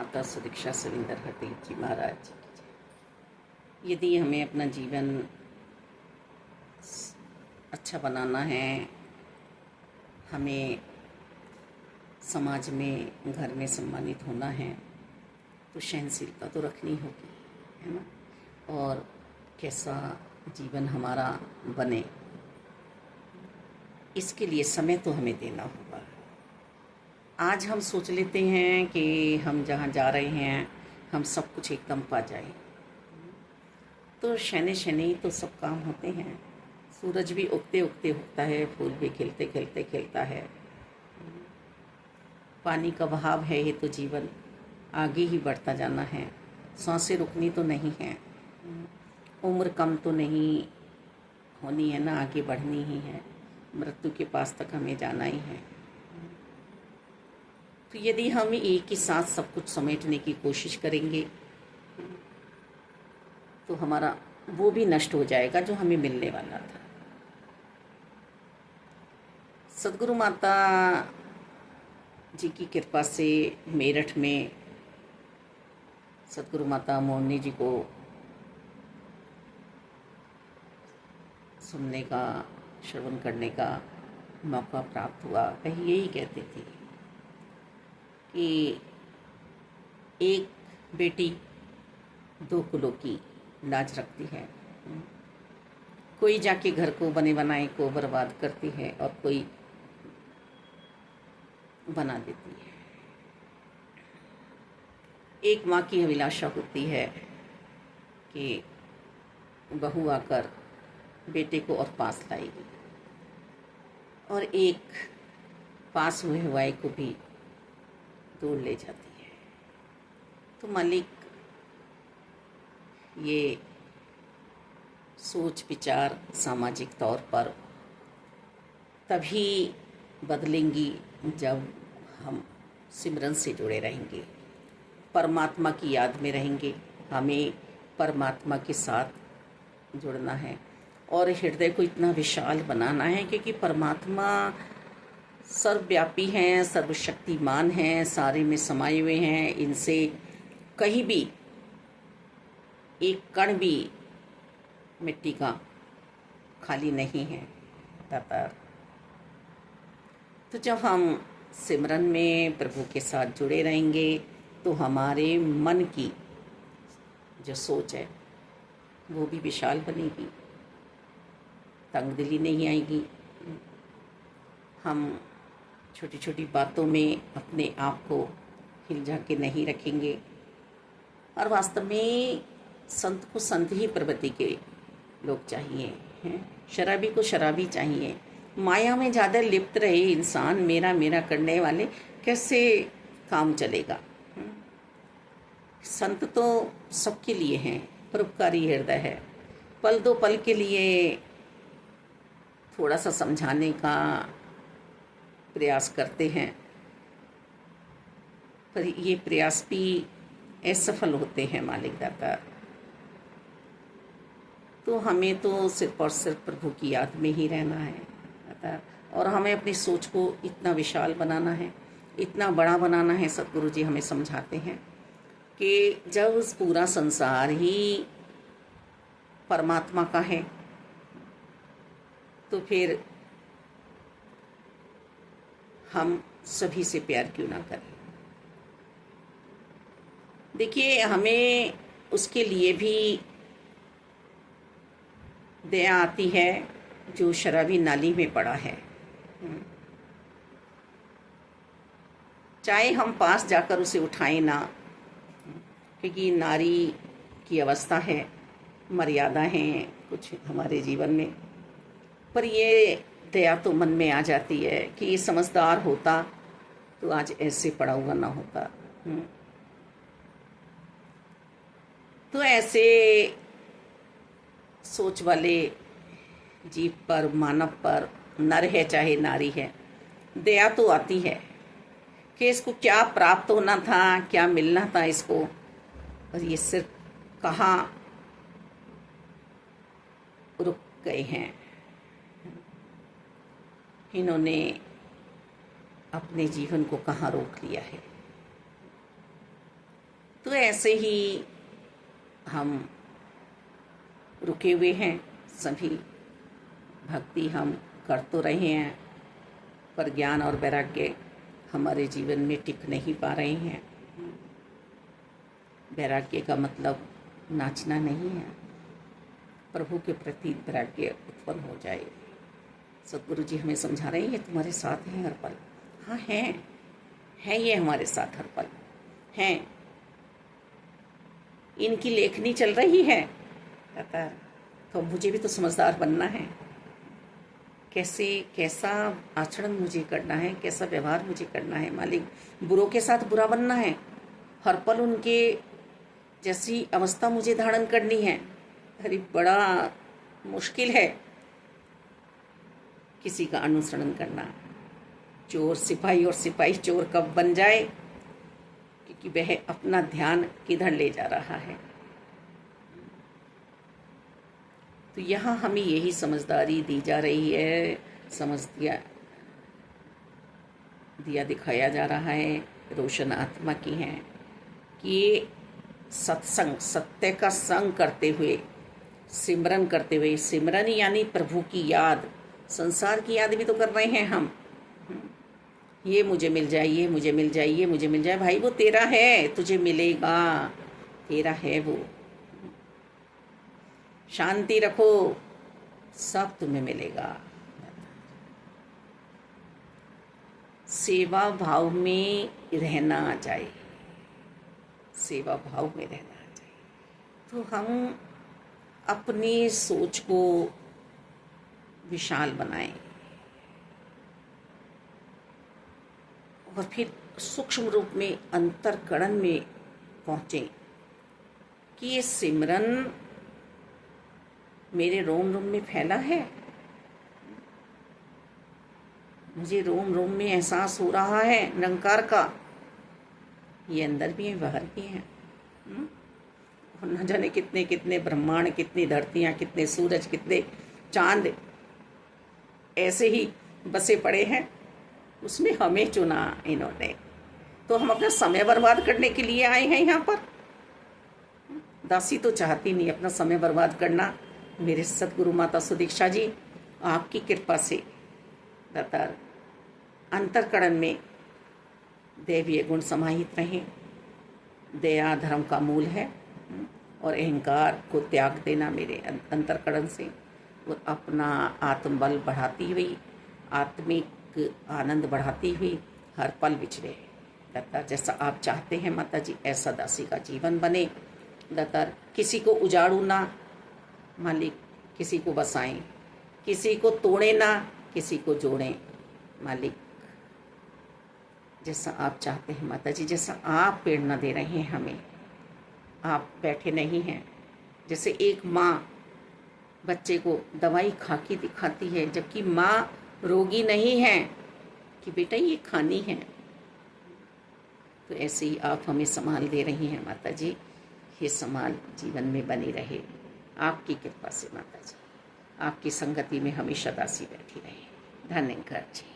माता सुदीक्षा सविंदर हरदेव जी महाराज जी की जय। यदि हमें अपना जीवन अच्छा बनाना है, हमें समाज में, घर में सम्मानित होना है, तो सहनशीलता तो रखनी होगी, है ना। और कैसा जीवन हमारा बने, इसके लिए समय तो हमें देना होगा। आज हम सोच लेते हैं कि हम जहाँ जा रहे हैं हम सब कुछ एकदम पा जाए, तो शनि शनि तो सब काम होते हैं। सूरज भी उगते उगते उगता है, फूल भी खिलते खिलते खिलता है। पानी का बहाव है, ये तो जीवन आगे ही बढ़ता जाना है, सांसें रुकनी तो नहीं है। उम्र कम तो नहीं होनी है ना, आगे बढ़नी ही है, मृत्यु के पास तक हमें जाना ही है। तो यदि हम एक ही साथ सब कुछ समेटने की कोशिश करेंगे तो हमारा वो भी नष्ट हो जाएगा जो हमें मिलने वाला था। सदगुरु माता जी की कृपा से मेरठ में सदगुरु माता मोरनी जी को सुनने का, श्रवण करने का मौका प्राप्त हुआ। कहीं यही कहते थे कि एक बेटी दो कुलों की लाज रखती है। कोई जाके घर को बने बनाए को बर्बाद करती है और कोई बना देती है। एक माँ की अभिलाषा होती है कि बहू आकर बेटे को और पास लाएगी, और एक पास हुए हुए को भी दूर ले जाती है। तो मालिक ये सोच विचार सामाजिक तौर पर तभी बदलेंगी जब हम सिमरन से जुड़े रहेंगे, परमात्मा की याद में रहेंगे। हमें परमात्मा के साथ जुड़ना है और हृदय को इतना विशाल बनाना है, क्योंकि परमात्मा सर्वव्यापी हैं, सर्वशक्तिमान हैं, सारे में समाये हुए हैं। इनसे कहीं भी एक कण भी मिट्टी का खाली नहीं है दातार। तो जब हम सिमरन में प्रभु के साथ जुड़े रहेंगे तो हमारे मन की जो सोच है वो भी विशाल बनेगी, तंगदिली नहीं आएगी। हम छोटी छोटी बातों में अपने आप को हिलझा के नहीं रखेंगे। और वास्तव में संत को संत ही प्रवृत्ति के लोग चाहिए हैं, शराबी को शराबी चाहिए। माया में ज़्यादा लिप्त रहे इंसान, मेरा मेरा करने वाले, कैसे काम चलेगा। संत तो सबके लिए हैं, परोपकारी हृदय है। पल दो पल के लिए थोड़ा सा समझाने का प्रयास करते हैं, पर ये प्रयास भी असफल होते हैं मालिक दाता। तो हमें तो सिर्फ और सिर्फ प्रभु की याद में ही रहना है दाता, और हमें अपनी सोच को इतना विशाल बनाना है, इतना बड़ा बनाना है। सतगुरु जी हमें समझाते हैं कि जब पूरा संसार ही परमात्मा का है तो फिर हम सभी से प्यार क्यों ना करें। देखिए, हमें उसके लिए भी दया आती है जो शराबी नाली में पड़ा है। चाहे हम पास जाकर उसे उठाएं ना, क्योंकि नारी की अवस्था है, मर्यादा हैं कुछ हमारे जीवन में, पर ये दया तो मन में आ जाती है कि ये समझदार होता तो आज ऐसे पड़ा हुआ ना होता। तो ऐसे सोच वाले जीव पर, मानव पर, नर है चाहे नारी है, दया तो आती है कि इसको क्या प्राप्त होना था, क्या मिलना था इसको, और ये सिर्फ कहाँ रुक गए हैं। इन्होंने अपने जीवन को कहाँ रोक लिया है। तो ऐसे ही हम रुके हुए हैं सभी। भक्ति हम कर तो रहे हैं, पर ज्ञान और वैराग्य हमारे जीवन में टिक नहीं पा रहे हैं। वैराग्य का मतलब नाचना नहीं है, प्रभु के प्रति वैराग्य उत्पन्न हो जाए। सतगुरु जी हमें समझा रहे हैं, ये तुम्हारे साथ हैं हर पल। हाँ हैं ये हमारे साथ हर पल हैं। इनकी लेखनी चल रही है कहता, तो मुझे भी तो समझदार बनना है। कैसा आचरण मुझे करना है, कैसा व्यवहार मुझे करना है मालिक। बुरों के साथ बुरा बनना है, हर पल उनके जैसी अवस्था मुझे धारण करनी है। अरे बड़ा मुश्किल है किसी का अनुसरण करना। चोर सिपाही और सिपाही चोर कब बन जाए, क्योंकि वह अपना ध्यान किधर ले जा रहा है। तो यहाँ हमें यही समझदारी दी जा रही है, समझ दिया दिखाया जा रहा है, रोशन आत्मा की है कि ये सत्संग, सत्य का संग करते हुए, सिमरन करते हुए, सिमरन यानी प्रभु की याद, संसार की याद भी तो कर रहे हैं हम। ये मुझे मिल जाए, ये मुझे मिल जाए, ये मुझे मिल जाए। भाई वो तेरा है, तुझे मिलेगा, तेरा है वो। शांति रखो, सब तुम्हें मिलेगा। सेवा भाव में रहना आ जाए, सेवा भाव में रहना आ जाए, तो हम अपनी सोच को विशाल बनाएं और फिर सूक्ष्म रूप में अंतर्करण में पहुँचें कि ये सिमरन मेरे रोम रोम में फैला है। मुझे रोम रोम में एहसास हो रहा है निरंकार का। ये अंदर भी है, बाहर भी है। और न जाने कितने कितने ब्रह्मांड, कितनी धरतियाँ, कितने सूरज, कितने चांद ऐसे ही बसे पड़े हैं। उसमें हमें चुना इन्होंने, तो हम अपना समय बर्बाद करने के लिए आए हैं यहाँ पर। दासी तो चाहती नहीं अपना समय बर्बाद करना। मेरे सतगुरु माता सुदीक्षा जी आपकी कृपा से लगातार अंतरकरण में दैवीय गुण समाहित रहें। दया धर्म का मूल है और अहंकार को त्याग देना मेरे अंतरकरण से, और अपना आत्मबल बढ़ाती हुई, आत्मिक आनंद बढ़ाती हुई हर पल विचरे। दातार जैसा आप चाहते हैं माता जी, ऐसा दासी का जीवन बने। दातार किसी को उजाड़ू ना मालिक, किसी को बसाएं, किसी को तोड़े ना, किसी को जोड़ें मालिक। जैसा आप चाहते हैं माता जी, जैसा आप प्रेरणा दे रहे हैं हमें, आप बैठे नहीं हैं। जैसे एक माँ बच्चे को दवाई खा के दिखाती है, जबकि माँ रोगी नहीं है कि बेटा ये खानी है, तो ऐसे ही आप हमें संभाल दे रही हैं माता जी। ये संभाल जीवन में बनी रहे आपकी कृपा से माता जी। आपकी संगति में हमेशा दासी बैठी रहे। धन्यवाद जी।